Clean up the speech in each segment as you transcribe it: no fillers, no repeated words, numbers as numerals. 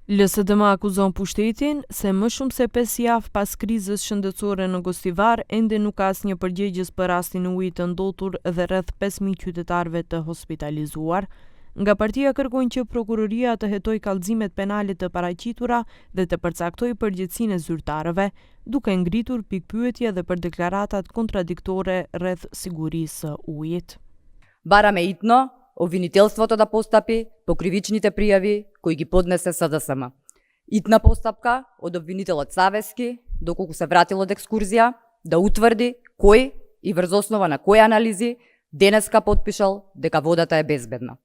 LSDM akuzon pushtetin se më shumë se 5 javë pas krizës shëndetësore në Gostivar, ende nuk ka asnjë përgjegjës për rastin e ujit të ndotur dhe rreth 5.000 qytetarëve të hospitalizuar. Nga partia kërkojnë që prokuroria të hetojë kallëzimet penale të paraqitura dhe të përcaktojë përgjegjësinë e zyrtarëve, duke ngritur pikpyetje dhe për deklaratat kontradiktore rreth sigurisë së ujit. Barаме итно обвинителството да постапи по кривичните пријави кои ги поднесе СДСМ. Итна постапка од обвинителот Савески, доколку се вратил од екскурзија, да утврди кој и врз основа на кои анализи денеска потпишал дека водата е безбедна.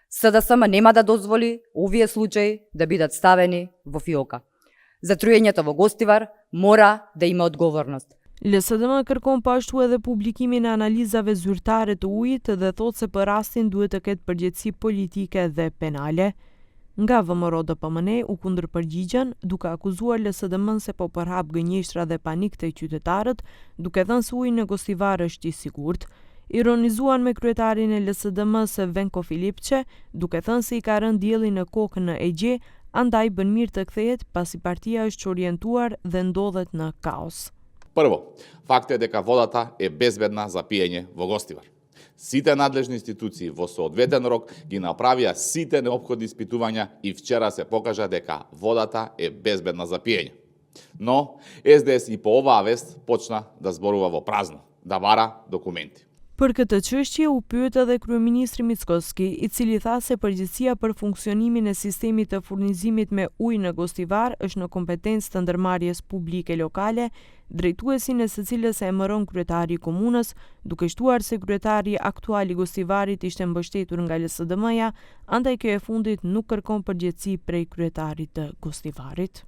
СДСМ нема да дозволи овие случаи да бидат ставени во фиока. Затруењето во Гостивар мора да има одговорност. LSDM kërkon pashtu edhe publikimin e analizave zyrtare të ujit dhe thotë se për rastin duhet të ketë përgjegjësi politike dhe penale. Nga VMRO-DPMN u kundërpërgjigjen, duke akuzuar LSDM-n se po përhap gënjeshtra dhe panik te qytetarët, duke thënë se uji në Gostivar është i sigurt. Ironizuan me kryetarin e LSDM Venko Filipçe, duke thënë se i ka rënë dielli në kokë në Egje, andaj bën mirë të kthehet pasi partia është orientuar dhe ndodhet në kaos. Прво, факт е дека водата е безбедна за пиење во Гостивар. Сите надлежни институции во соодветен рок ги направија сите неопходни испитувања и вчера се покажа дека водата е безбедна за пиење. Но СДС и по оваа вест почна да зборува во празно, да вара документи. Për këtë çështje u pyet edhe kryeministri Mickoski, i cili tha se përgjegjësia për funksionimin e sistemit të furnizimit me ujë në Gostivar është në kompetencë të ndërmarrjes publike lokale, drejtuesin e së cilës e emëron kryetari i komunës, duke shtuar se kryetari aktual i Gostivarit ishte mbështetur nga LSDM-ja, andaj kjo e fundit nuk kërkon përgjegjësi prej kryetarit të Gostivarit.